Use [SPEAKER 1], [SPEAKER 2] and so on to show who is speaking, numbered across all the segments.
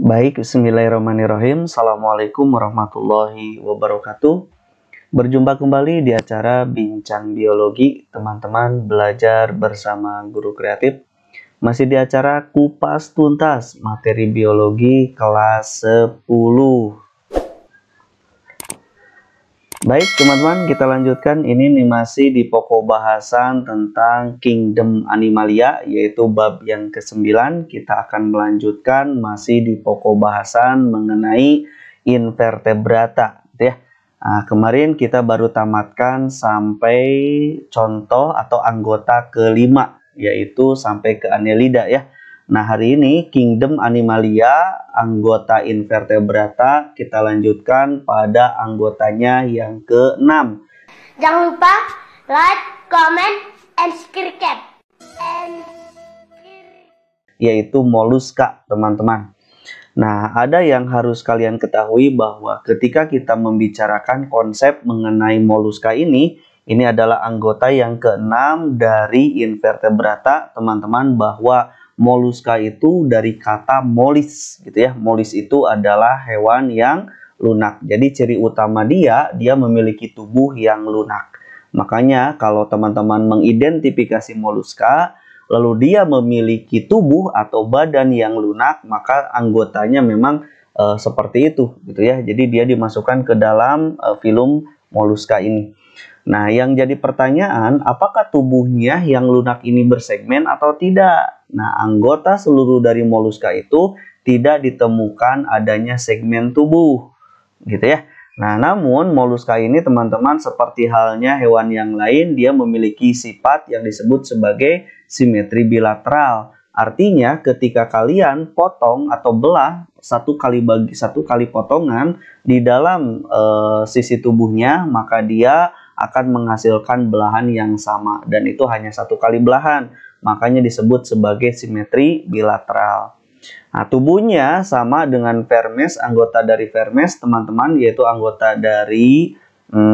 [SPEAKER 1] Baik, bismillahirrahmanirrahim. Assalamualaikum warahmatullahi wabarakatuh. Berjumpa kembali di acara Bincang Biologi, teman-teman belajar bersama guru kreatif. Masih di acara Kupas Tuntas, materi biologi kelas 10. Baik, teman-teman, kita lanjutkan. Ini masih di pokok bahasan tentang Kingdom Animalia, yaitu bab yang ke-9. Kita akan melanjutkan masih di pokok bahasan mengenai invertebrata, gitu ya. Nah, kemarin kita baru tamatkan sampai contoh atau anggota ke-5, yaitu sampai ke Annelida ya. Nah, hari ini Kingdom Animalia, anggota invertebrata, kita lanjutkan pada anggotanya yang ke-6.
[SPEAKER 2] Jangan lupa like, comment, and subscribe.
[SPEAKER 1] Yaitu moluska, teman-teman. Nah, ada yang harus kalian ketahui bahwa ketika kita membicarakan konsep mengenai moluska ini adalah anggota yang ke-6 dari invertebrata, teman-teman, bahwa moluska itu dari kata molis, gitu ya. Molis itu adalah hewan yang lunak. Jadi ciri utama dia memiliki tubuh yang lunak. Makanya kalau teman-teman mengidentifikasi moluska, lalu dia memiliki tubuh atau badan yang lunak, maka anggotanya memang seperti itu, gitu ya. Jadi dia dimasukkan ke dalam filum moluska ini. Nah, yang jadi pertanyaan, apakah tubuhnya yang lunak ini bersegmen atau tidak? Nah, anggota seluruh dari moluska itu tidak ditemukan adanya segmen tubuh, gitu ya. Nah, namun moluska ini, teman-teman, seperti halnya hewan yang lain, dia memiliki sifat yang disebut sebagai simetri bilateral. Artinya, ketika kalian potong atau belah satu kali potongan di dalam sisi tubuhnya, maka dia akan menghasilkan belahan yang sama, dan itu hanya satu kali belahan, makanya disebut sebagai simetri bilateral. Nah, tubuhnya sama dengan Vermes, anggota dari Vermes, teman-teman, yaitu anggota dari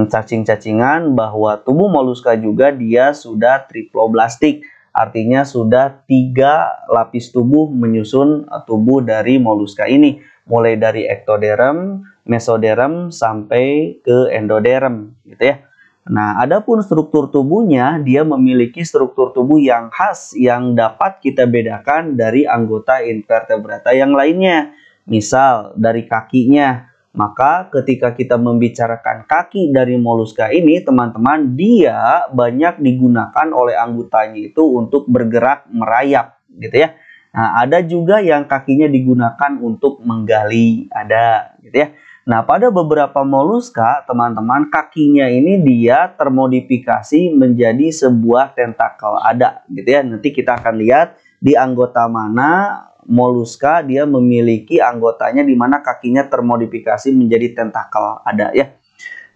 [SPEAKER 1] cacing-cacingan, bahwa tubuh moluska juga dia sudah triploblastik, artinya sudah 3 lapis tubuh menyusun tubuh dari moluska ini, mulai dari ektoderm, mesoderm, sampai ke endoderm, gitu ya. Nah, adapun struktur tubuhnya, dia memiliki struktur tubuh yang khas yang dapat kita bedakan dari anggota invertebrata yang lainnya. Misal, dari kakinya. Maka ketika kita membicarakan kaki dari moluska ini, teman-teman, dia banyak digunakan oleh anggotanya itu untuk bergerak merayap, gitu ya. Nah, ada juga yang kakinya digunakan untuk menggali, ada, gitu ya. Nah, pada beberapa moluska, teman-teman, kakinya ini dia termodifikasi menjadi sebuah tentakel, ada, gitu ya. Nanti kita akan lihat di anggota mana moluska dia memiliki anggotanya di mana kakinya termodifikasi menjadi tentakel, ada ya.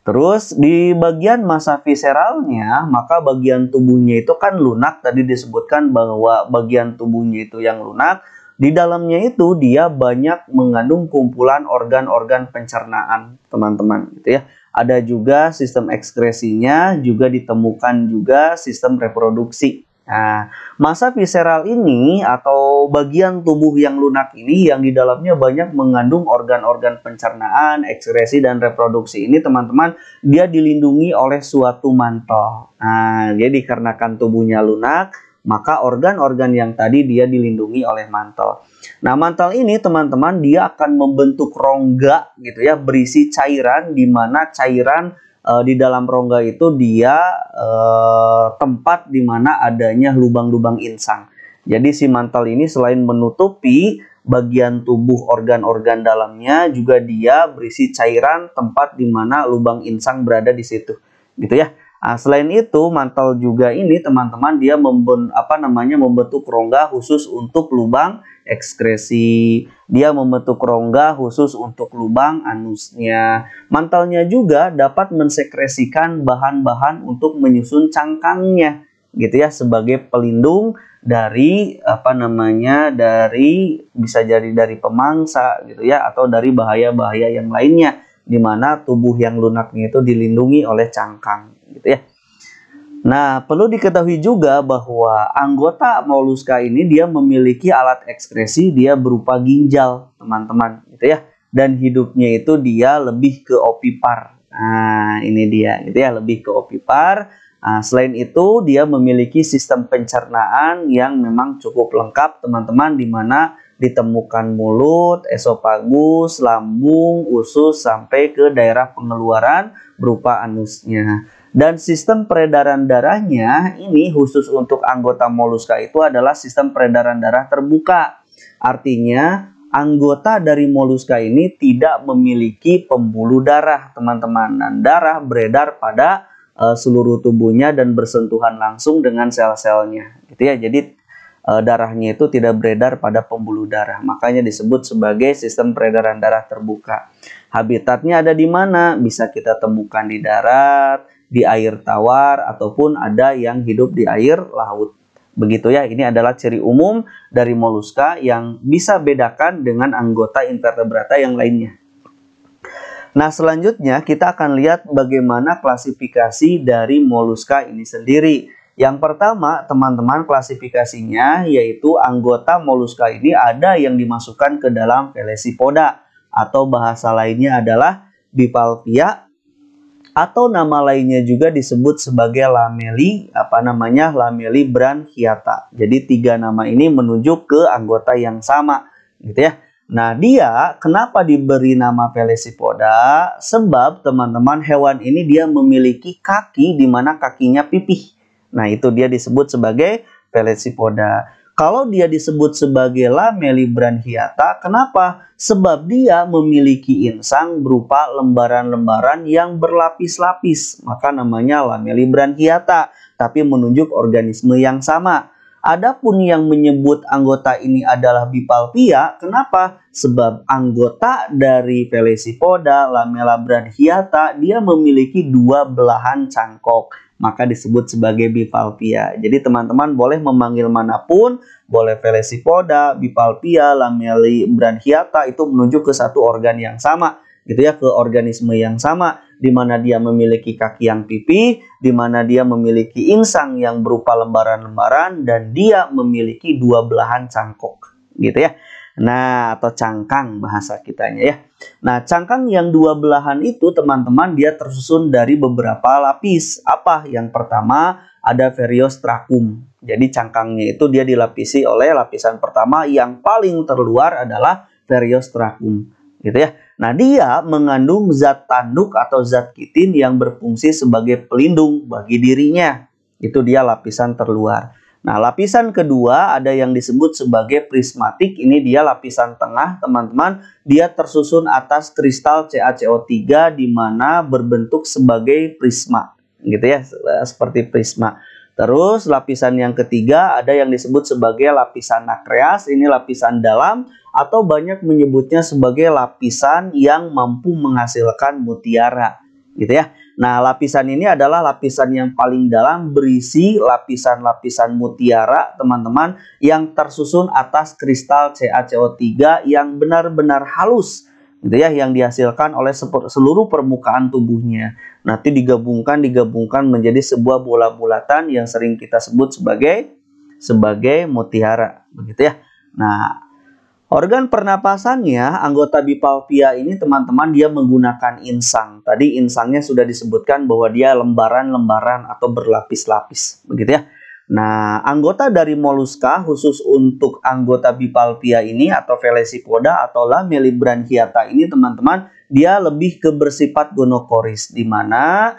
[SPEAKER 1] Terus di bagian massa visceralnya, maka bagian tubuhnya itu kan lunak, tadi disebutkan bahwa bagian tubuhnya itu yang lunak. Di dalamnya itu dia banyak mengandung kumpulan organ-organ pencernaan, teman-teman, gitu ya. Ada juga sistem ekskresinya, juga ditemukan juga sistem reproduksi. Nah, massa visceral ini atau bagian tubuh yang lunak ini yang di dalamnya banyak mengandung organ-organ pencernaan, ekskresi, dan reproduksi ini, teman-teman, dia dilindungi oleh suatu mantel. Nah, jadi dikarenakan tubuhnya lunak, maka organ-organ yang tadi dia dilindungi oleh mantel. Nah, mantel ini, teman-teman, dia akan membentuk rongga, gitu ya, berisi cairan, di mana cairan di dalam rongga itu dia tempat di mana adanya lubang-lubang insang. Jadi si mantel ini selain menutupi bagian tubuh organ-organ dalamnya, juga dia berisi cairan, tempat di mana lubang insang berada di situ, gitu ya. Nah, selain itu, mantel juga ini, teman-teman, dia membentuk rongga khusus untuk lubang ekskresi. Dia membentuk rongga khusus untuk lubang anusnya. Mantelnya juga dapat mensekresikan bahan-bahan untuk menyusun cangkangnya, gitu ya, sebagai pelindung dari bisa jadi dari pemangsa, gitu ya, atau dari bahaya-bahaya yang lainnya, di mana tubuh yang lunaknya itu dilindungi oleh cangkang, gitu ya. Nah, perlu diketahui juga bahwa anggota moluska ini dia memiliki alat ekskresi, dia berupa ginjal, teman-teman, gitu ya. Dan hidupnya itu dia lebih ke opipar. Nah, ini dia, gitu ya, lebih ke opipar. Nah, selain itu, dia memiliki sistem pencernaan yang memang cukup lengkap, teman-teman, di mana ditemukan mulut, esofagus, lambung, usus, sampai ke daerah pengeluaran berupa anusnya. Dan sistem peredaran darahnya ini khusus untuk anggota moluska itu adalah sistem peredaran darah terbuka. Artinya anggota dari moluska ini tidak memiliki pembuluh darah, teman-teman. Dan darah beredar pada seluruh tubuhnya dan bersentuhan langsung dengan sel-selnya. Gitu ya. Jadi darahnya itu tidak beredar pada pembuluh darah. Makanya disebut sebagai sistem peredaran darah terbuka. Habitatnya ada di mana? Bisa kita temukan di darat, di air tawar, ataupun ada yang hidup di air laut. Begitu ya, ini adalah ciri umum dari moluska yang bisa bedakan dengan anggota invertebrata yang lainnya. Nah, selanjutnya kita akan lihat bagaimana klasifikasi dari moluska ini sendiri. Yang pertama, teman-teman, klasifikasinya yaitu anggota moluska ini ada yang dimasukkan ke dalam Velecipoda, atau bahasa lainnya adalah Bivalvia, atau nama lainnya juga disebut sebagai Lameli branchiata. Jadi tiga nama ini menunjuk ke anggota yang sama, gitu ya. Nah, dia kenapa diberi nama Velecipoda? Sebab teman-teman, hewan ini dia memiliki kaki di mana kakinya pipih. Nah, itu dia disebut sebagai Velecipoda. Kalau dia disebut sebagai Lameli branchiata, kenapa? Sebab dia memiliki insang berupa lembaran-lembaran yang berlapis-lapis. Maka namanya Lameli branchiata, tapi menunjuk organisme yang sama. Adapun yang menyebut anggota ini adalah Bivalvia, kenapa? Sebab anggota dari Velecipoda, Lamela branchiata, dia memiliki dua belahan cangkok. Maka disebut sebagai Bivalvia. Jadi teman-teman boleh memanggil manapun, boleh Velecipoda, Bivalvia, Lameli branchiata, itu menunjuk ke satu organ yang sama, gitu ya, ke organisme yang sama, di mana dia memiliki kaki yang pipih, di mana dia memiliki insang yang berupa lembaran-lembaran, dan dia memiliki dua belahan cangkok, gitu ya. Nah, atau cangkang bahasa kitanya ya. Nah, cangkang yang dua belahan itu teman-teman dia tersusun dari beberapa lapis. Apa? Yang pertama ada Periostracum. Jadi cangkangnya itu dia dilapisi oleh lapisan pertama yang paling terluar adalah Periostracum, gitu ya. Nah, dia mengandung zat tanduk atau zat kitin yang berfungsi sebagai pelindung bagi dirinya. Itu dia lapisan terluar. Nah, lapisan kedua ada yang disebut sebagai prismatik. Ini dia lapisan tengah, teman-teman. Dia tersusun atas kristal CaCO3 di mana berbentuk sebagai prisma, gitu ya, seperti prisma. Terus lapisan yang ketiga ada yang disebut sebagai lapisan nakreas. Ini lapisan dalam, atau banyak menyebutnya sebagai lapisan yang mampu menghasilkan mutiara, gitu ya. Nah, lapisan ini adalah lapisan yang paling dalam, berisi lapisan-lapisan mutiara, teman-teman, yang tersusun atas kristal CaCO3 yang benar-benar halus, gitu ya, yang dihasilkan oleh seluruh permukaan tubuhnya. Nanti digabungkan menjadi sebuah bola bulatan yang sering kita sebut sebagai mutiara, begitu ya. Nah, organ pernapasannya, anggota Bivalvia ini teman-teman dia menggunakan insang. Tadi insangnya sudah disebutkan bahwa dia lembaran-lembaran atau berlapis-lapis, begitu ya. Nah, anggota dari moluska khusus untuk anggota Bivalvia ini atau Velecipoda atau Lameli branchiata ini teman-teman, dia lebih ke bersifat gonokoris, di mana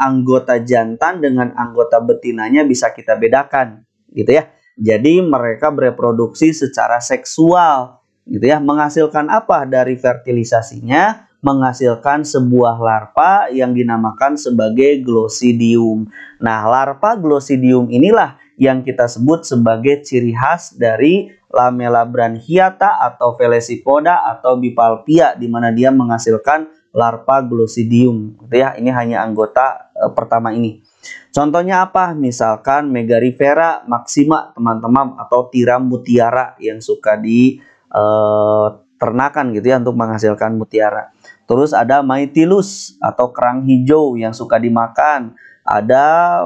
[SPEAKER 1] anggota jantan dengan anggota betinanya bisa kita bedakan, gitu ya. Jadi mereka bereproduksi secara seksual, gitu ya. Menghasilkan apa dari fertilisasinya? Menghasilkan sebuah larva yang dinamakan sebagai glossidium. Nah, larva glossidium inilah yang kita sebut sebagai ciri khas dari Lamela branchiata atau Velecipoda atau Bivalvia, di mana dia menghasilkan larva glossidium, gitu ya. Ini hanya anggota pertama ini. Contohnya apa? Misalkan Megarifera maxima, teman-teman, atau tiram mutiara yang suka diternakan, gitu ya, untuk menghasilkan mutiara. Terus ada Mytilus atau kerang hijau yang suka dimakan. Ada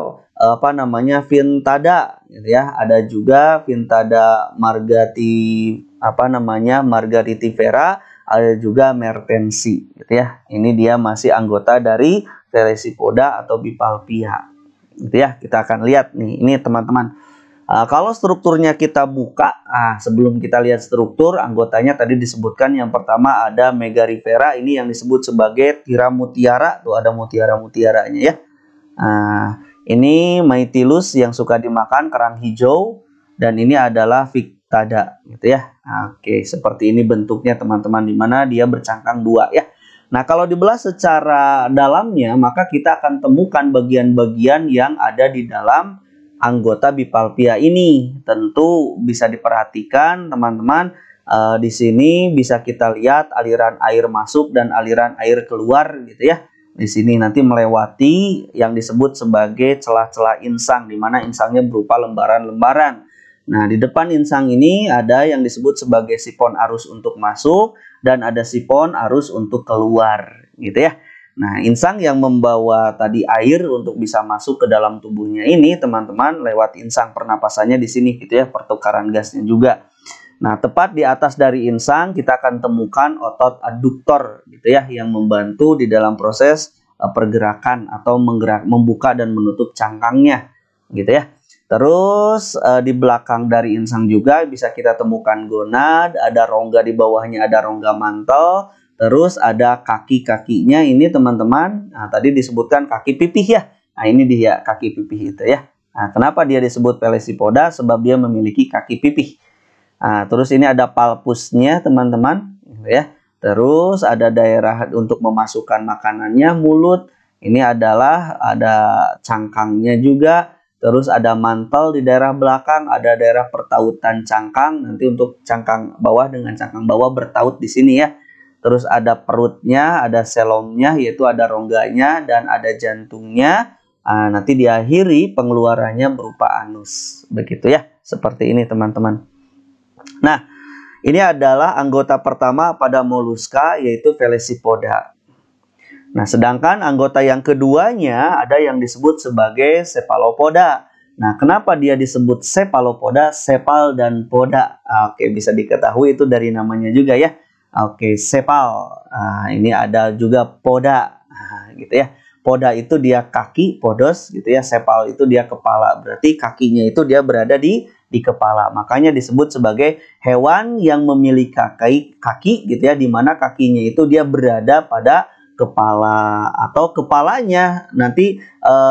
[SPEAKER 1] Vintada gitu ya. Ada juga Vintada margaritifera, ada juga mertensi gitu ya. Ini dia masih anggota dari Velecipoda atau Bipalpia. Gitu ya. Kita akan lihat nih. Ini teman-teman. Kalau strukturnya kita buka, sebelum kita lihat struktur, anggotanya tadi disebutkan yang pertama ada Megarifera, ini yang disebut sebagai tiara mutiara, tuh ada mutiara-mutiaranya ya. Ini Mytilus yang suka dimakan, kerang hijau, dan ini adalah Victada, gitu ya. Oke, seperti ini bentuknya teman-teman, dimana dia bercangkang dua ya. Nah, kalau dibelah secara dalamnya, maka kita akan temukan bagian-bagian yang ada di dalam anggota Bipalpia ini. Tentu bisa diperhatikan teman-teman, di sini bisa kita lihat aliran air masuk dan aliran air keluar gitu ya. Di sini nanti melewati yang disebut sebagai celah-celah insang, di mana insangnya berupa lembaran-lembaran. Nah, di depan insang ini ada yang disebut sebagai sifon arus untuk masuk dan ada sifon arus untuk keluar gitu ya. Nah, insang yang membawa tadi air untuk bisa masuk ke dalam tubuhnya ini, teman-teman, lewat insang pernapasannya di sini gitu ya, pertukaran gasnya juga. Nah, tepat di atas dari insang kita akan temukan otot aduktor gitu ya, yang membantu di dalam proses pergerakan atau membuka dan menutup cangkangnya gitu ya. Terus di belakang dari insang juga bisa kita temukan gonad, ada rongga di bawahnya, ada rongga mantel. Terus ada kaki-kakinya ini teman-teman. Nah, tadi disebutkan kaki pipih ya. Nah, ini dia kaki pipih itu ya. Nah, kenapa dia disebut Velecipoda? Sebab dia memiliki kaki pipih. Nah, terus ini ada palpusnya teman-teman ya. Terus ada daerah untuk memasukkan makanannya, mulut. Ini adalah ada cangkangnya juga. Terus ada mantel di daerah belakang, ada daerah pertautan cangkang. Nanti untuk cangkang bawah dengan cangkang bawah bertaut di sini ya. Terus ada perutnya, ada selomnya, yaitu ada rongganya, dan ada jantungnya. Nanti diakhiri pengeluarannya berupa anus. Begitu ya, seperti ini teman-teman. Nah, ini adalah anggota pertama pada moluska, yaitu Velecipoda. Nah, sedangkan anggota yang keduanya ada yang disebut sebagai Cephalopoda. Nah, kenapa dia disebut Cephalopoda, cepal dan poda? Oke, bisa diketahui itu dari namanya juga ya. Oke, cepal. Ini ada juga poda, gitu ya. Poda itu dia kaki, podos, gitu ya. Cepal itu dia kepala. Berarti kakinya itu dia berada di kepala. Makanya disebut sebagai hewan yang memiliki kaki, gitu ya. Dimana kakinya itu dia berada pada kepala atau kepalanya. Nanti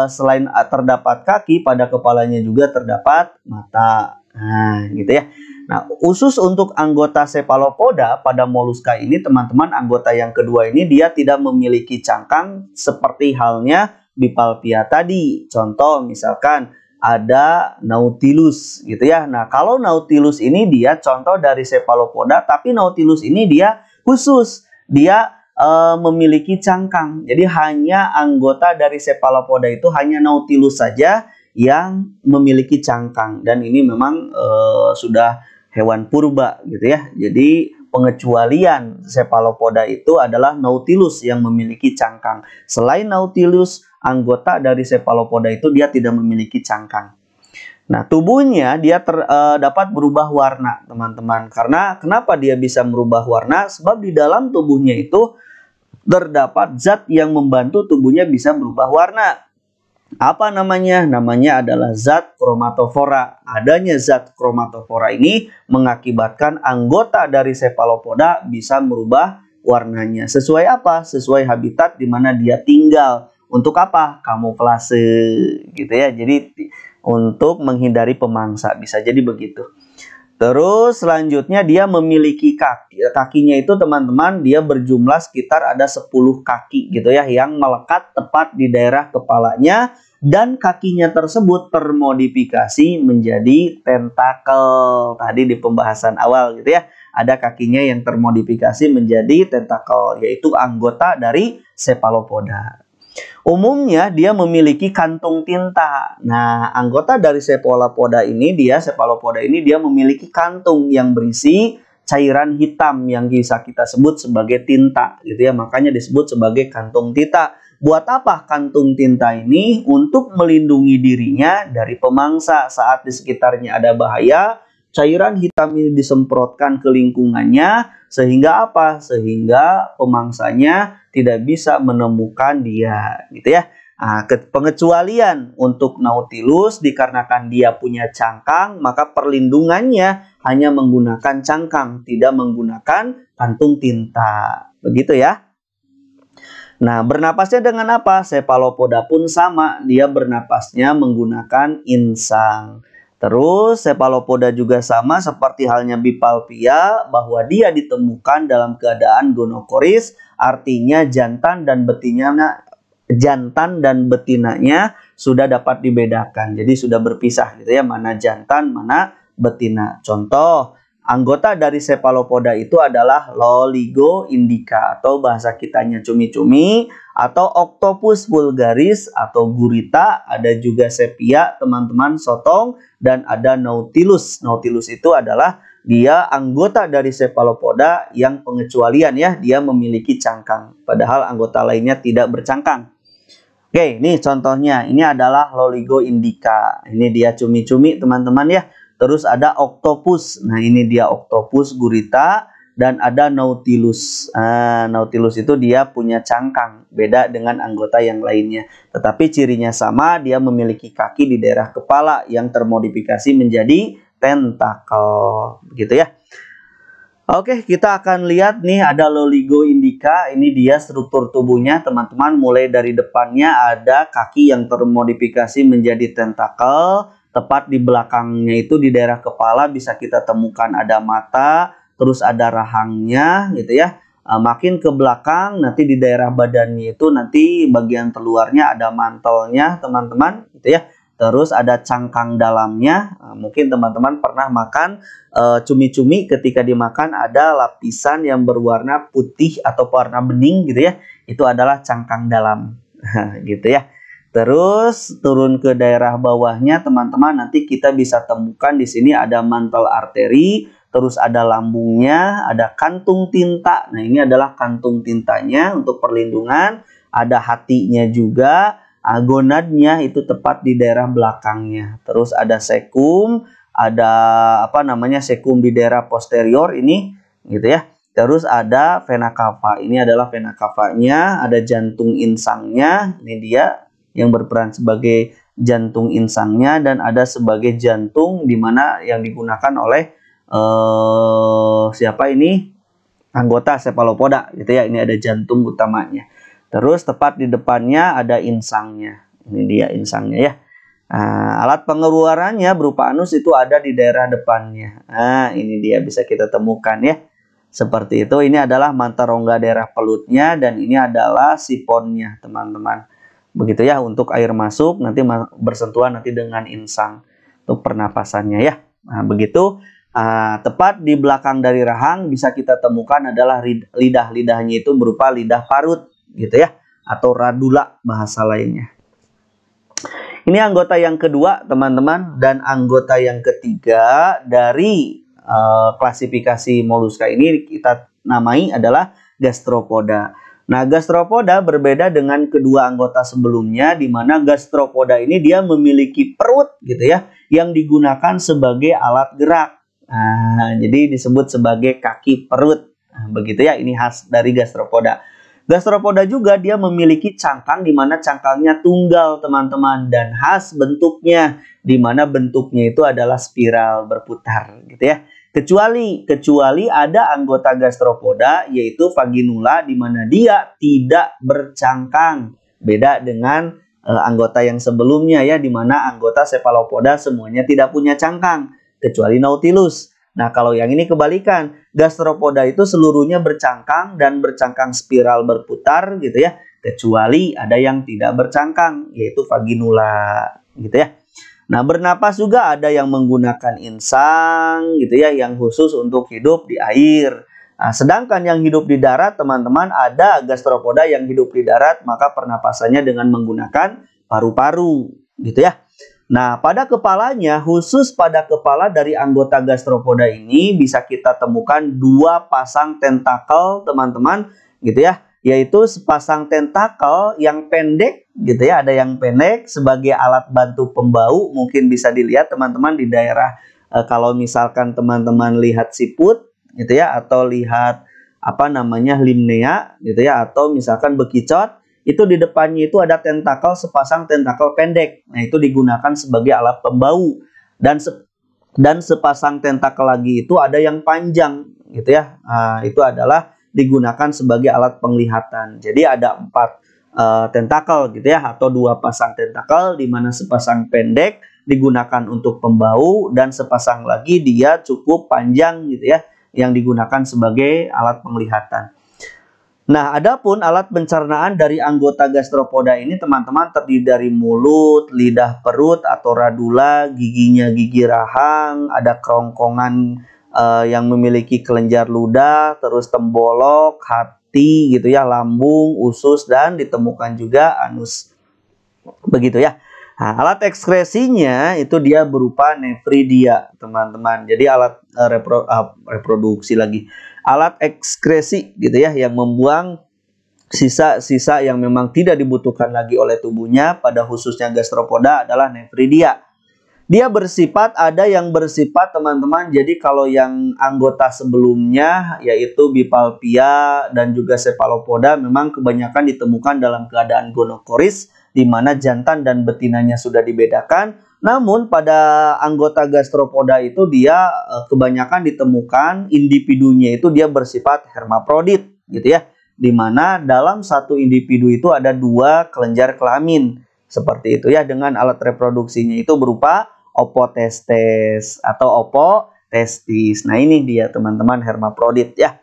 [SPEAKER 1] selain terdapat kaki, pada kepalanya juga terdapat mata. Nah, gitu ya. Nah, khusus untuk anggota Cephalopoda pada moluska ini teman-teman, anggota yang kedua ini dia tidak memiliki cangkang seperti halnya Bipalpia tadi. Contoh misalkan ada Nautilus gitu ya. Nah, kalau Nautilus ini dia contoh dari Cephalopoda, tapi Nautilus ini dia khusus. Dia memiliki cangkang. Jadi hanya anggota dari Cephalopoda itu hanya Nautilus saja yang memiliki cangkang, dan ini memang sudah hewan purba gitu ya. Jadi pengecualian Cephalopoda itu adalah Nautilus yang memiliki cangkang. Selain Nautilus, anggota dari Cephalopoda itu dia tidak memiliki cangkang. Nah, tubuhnya dia dapat berubah warna, teman-teman. Karena kenapa dia bisa merubah warna? Sebab di dalam tubuhnya itu terdapat zat yang membantu tubuhnya bisa berubah warna. Apa namanya? Namanya adalah zat kromatofora. Adanya zat kromatofora ini mengakibatkan anggota dari Cephalopoda bisa merubah warnanya. Sesuai apa? Sesuai habitat di mana dia tinggal. Untuk apa? Kamuflase gitu ya. Jadi untuk menghindari pemangsa, bisa jadi begitu. Terus selanjutnya dia memiliki kaki. Kakinya itu teman-teman dia berjumlah sekitar ada 10 kaki gitu ya, yang melekat tepat di daerah kepalanya, dan kakinya tersebut termodifikasi menjadi tentakel. Tadi di pembahasan awal gitu ya, ada kakinya yang termodifikasi menjadi tentakel, yaitu anggota dari Cephalopoda. Umumnya dia memiliki kantung tinta. Nah, anggota dari Cephalopoda ini dia memiliki kantung yang berisi cairan hitam yang bisa kita sebut sebagai tinta gitu ya. Makanya disebut sebagai kantung tinta. Buat apa kantung tinta ini? Untuk melindungi dirinya dari pemangsa saat di sekitarnya ada bahaya. Cairan hitam ini disemprotkan ke lingkungannya sehingga apa? Sehingga pemangsanya tidak bisa menemukan dia gitu ya. Nah, pengecualian untuk Nautilus dikarenakan dia punya cangkang, maka perlindungannya hanya menggunakan cangkang, tidak menggunakan kantung tinta. Begitu ya. Nah, bernapasnya dengan apa? Cephalopoda pun sama, dia bernapasnya menggunakan insang. Terus cephalopoda juga sama seperti halnya Bipalpia, bahwa dia ditemukan dalam keadaan gonokoris, artinya jantan dan betinanya sudah dapat dibedakan. Jadi sudah berpisah gitu ya, mana jantan, mana betina. Contoh, anggota dari cephalopoda itu adalah Loligo indica atau bahasa kitanya cumi-cumi, atau Octopus vulgaris atau gurita, ada juga sepia, teman-teman, sotong, dan ada Nautilus. Nautilus itu adalah dia anggota dari cephalopoda yang pengecualian ya, dia memiliki cangkang, padahal anggota lainnya tidak bercangkang. Oke, ini contohnya, ini adalah Loligo indica. Ini dia cumi-cumi teman-teman ya. Terus ada Octopus. Nah, ini dia Octopus gurita dan ada Nautilus. Nautilus itu dia punya cangkang, beda dengan anggota yang lainnya. Tetapi cirinya sama, dia memiliki kaki di daerah kepala yang termodifikasi menjadi tentakel. Begitu ya. Oke, kita akan lihat nih ada Loligo indica. Ini dia struktur tubuhnya teman-teman. Mulai dari depannya ada kaki yang termodifikasi menjadi tentakel. Tepat di belakangnya itu di daerah kepala bisa kita temukan ada mata, terus ada rahangnya gitu ya. Makin ke belakang nanti di daerah badannya itu nanti bagian keluarnya ada mantelnya teman-teman gitu ya. Terus ada cangkang dalamnya. Mungkin teman-teman pernah makan cumi-cumi, ketika dimakan ada lapisan yang berwarna putih atau warna bening gitu ya. Itu adalah cangkang dalam gitu ya. Terus turun ke daerah bawahnya teman-teman, nanti kita bisa temukan di sini ada mantel arteri, terus ada lambungnya, ada kantung tinta. Nah, ini adalah kantung tintanya untuk perlindungan, ada hatinya juga, gonadnya itu tepat di daerah belakangnya. Terus ada sekum, ada sekum di daerah posterior ini gitu ya. Terus ada vena cava, ini adalah vena cavanya, ada jantung insangnya, ini dia yang berperan sebagai jantung insangnya, dan ada sebagai jantung di mana yang digunakan oleh anggota cephalopoda gitu ya. Ini ada jantung utamanya. Terus tepat di depannya ada insangnya. Ini dia insangnya ya. Alat pengeluarannya berupa anus itu ada di daerah depannya. Nah, ini dia bisa kita temukan ya. Seperti itu. Ini adalah mata rongga daerah pelutnya dan ini adalah sifonnya, teman-teman. Begitu ya, untuk air masuk nanti bersentuhan nanti dengan insang untuk pernapasannya ya. Nah, begitu. Tepat di belakang dari rahang bisa kita temukan adalah lidah-lidahnya itu berupa lidah parut gitu ya, atau radula bahasa lainnya. Ini anggota yang kedua teman-teman, dan anggota yang ketiga dari klasifikasi moluska ini kita namai adalah gastropoda. Nah, gastropoda berbeda dengan kedua anggota sebelumnya, di mana gastropoda ini dia memiliki perut gitu ya, yang digunakan sebagai alat gerak. Jadi disebut sebagai kaki perut. Begitu ya, ini khas dari gastropoda. Gastropoda juga dia memiliki cangkang, di mana cangkangnya tunggal teman-teman, dan khas bentuknya, di mana bentuknya itu adalah spiral berputar gitu ya. Kecuali ada anggota gastropoda yaitu vaginula, di mana dia tidak bercangkang. Beda dengan anggota yang sebelumnya ya, di mana anggota cephalopoda semuanya tidak punya cangkang kecuali Nautilus. Nah, kalau yang ini kebalikan, gastropoda itu seluruhnya bercangkang dan bercangkang spiral berputar gitu ya, kecuali ada yang tidak bercangkang yaitu vaginula gitu ya. Nah, bernapas juga ada yang menggunakan insang gitu ya, yang khusus untuk hidup di air. Nah, sedangkan yang hidup di darat teman-teman, ada gastropoda yang hidup di darat, maka pernapasannya dengan menggunakan paru-paru gitu ya. Nah, pada kepalanya, khusus pada kepala dari anggota gastropoda ini bisa kita temukan dua pasang tentakel, teman-teman, gitu ya. Yaitu sepasang tentakel yang pendek, gitu ya. Ada yang pendek sebagai alat bantu pembau. Mungkin bisa dilihat teman-teman di daerah kalau misalkan teman-teman lihat siput, gitu ya, atau lihat apa namanya limnea, gitu ya, atau misalkan bekicot. Itu di depannya itu ada tentakel, sepasang tentakel pendek. Nah, itu digunakan sebagai alat pembau. Dan sepasang tentakel lagi itu ada yang panjang, gitu ya. Nah, itu adalah digunakan sebagai alat penglihatan. Jadi ada 4 tentakel, gitu ya, atau 2 pasang tentakel, di mana sepasang pendek digunakan untuk pembau dan sepasang lagi dia cukup panjang, gitu ya, yang digunakan sebagai alat penglihatan. Nah, adapun alat pencernaan dari anggota gastropoda ini teman-teman terdiri dari mulut, lidah perut atau radula, giginya gigi rahang, ada kerongkongan yang memiliki kelenjar ludah, terus tembolok, hati gitu ya, lambung, usus, dan ditemukan juga anus. Begitu ya. Nah, alat ekskresinya itu dia berupa nefridia, teman-teman. Jadi alat reproduksi lagi. Alat ekskresi gitu ya, yang membuang sisa-sisa yang memang tidak dibutuhkan lagi oleh tubuhnya, pada khususnya gastropoda adalah nefridia. Dia bersifat, ada yang bersifat teman-teman, jadi kalau yang anggota sebelumnya yaitu Bipalpia dan juga Cephalopoda memang kebanyakan ditemukan dalam keadaan gonokoris, di mana jantan dan betinanya sudah dibedakan. Namun pada anggota gastropoda itu dia kebanyakan ditemukan individunya itu dia bersifat hermaprodit, gitu ya. Di mana dalam satu individu itu ada 2 kelenjar kelamin. Seperti itu ya, dengan alat reproduksinya itu berupa opotestes atau opotestis. Nah, ini dia teman-teman hermaprodit ya.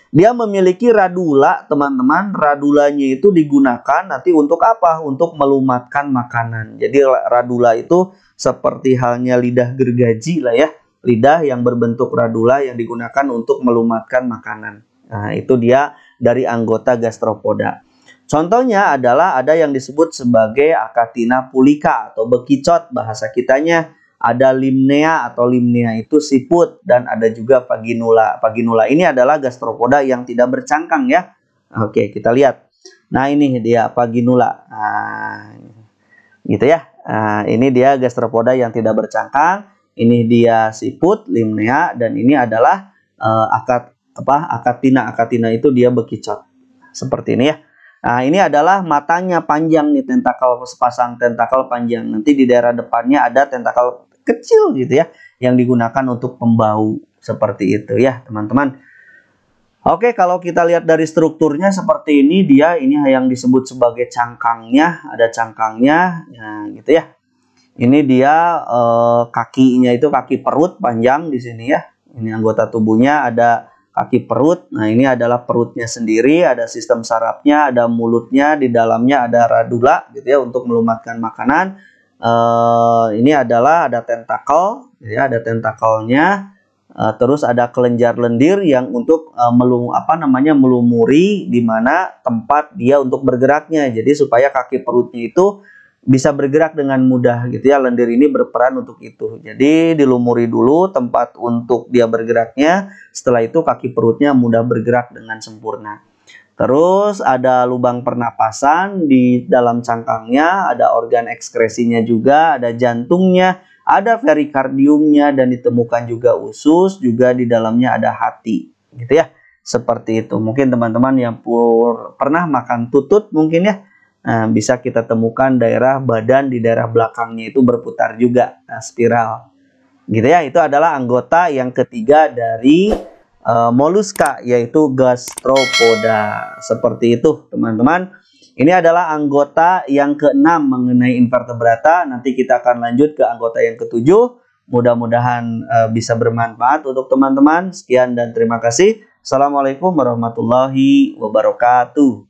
[SPEAKER 1] Dia memiliki radula, teman-teman. Radulanya itu digunakan nanti untuk apa? Untuk melumatkan makanan. Jadi radula itu seperti halnya lidah gergaji lah ya. Lidah yang berbentuk radula yang digunakan untuk melumatkan makanan. Nah, itu dia dari anggota gastropoda. Contohnya adalah ada yang disebut sebagai Achatina pulica atau bekicot bahasa kitanya. Ada limnea atau limnea itu siput, dan ada juga vaginula. Vaginula ini adalah gastropoda yang tidak bercangkang ya. Oke, kita lihat. Nah, ini dia vaginula. Nah, gitu ya. Nah, ini dia gastropoda yang tidak bercangkang. Ini dia siput, limnea, dan ini adalah Achatina. Achatina itu dia bekicot. Seperti ini ya. Nah, ini adalah matanya panjang nih, tentakel, sepasang tentakel panjang. Nanti di daerah depannya ada tentakel kecil gitu ya, yang digunakan untuk pembau. Seperti itu ya, teman-teman. Oke, kalau kita lihat dari strukturnya seperti ini, dia ini yang disebut sebagai cangkangnya, ada cangkangnya, nah, gitu ya. Ini dia kakinya itu kaki perut panjang di sini ya. Ini anggota tubuhnya ada kaki perut. Nah, ini adalah perutnya sendiri, ada sistem sarafnya, ada mulutnya, di dalamnya ada radula gitu ya untuk melumatkan makanan. Ini adalah ada tentakel ya, ada tentakelnya. Terus ada kelenjar lendir yang untuk melumuri di mana tempat dia untuk bergeraknya. Jadi supaya kaki perutnya itu bisa bergerak dengan mudah gitu ya. Lendir ini berperan untuk itu. Jadi dilumuri dulu tempat untuk dia bergeraknya. Setelah itu kaki perutnya mudah bergerak dengan sempurna. Terus ada lubang pernapasan di dalam cangkangnya, ada organ ekskresinya juga, ada jantungnya, ada perikardiumnya, dan ditemukan juga usus, juga di dalamnya ada hati, gitu ya. Seperti itu. Mungkin teman-teman yang pernah makan tutut mungkin ya, bisa kita temukan daerah badan di daerah belakangnya itu berputar juga, spiral. Gitu ya, itu adalah anggota yang ketiga dari moluska, yaitu gastropoda. Seperti itu teman-teman. Ini adalah anggota yang keenam mengenai invertebrata. Nanti kita akan lanjut ke anggota yang ketujuh. Mudah-mudahan bisa bermanfaat untuk teman-teman. Sekian dan terima kasih. Assalamualaikum warahmatullahi wabarakatuh.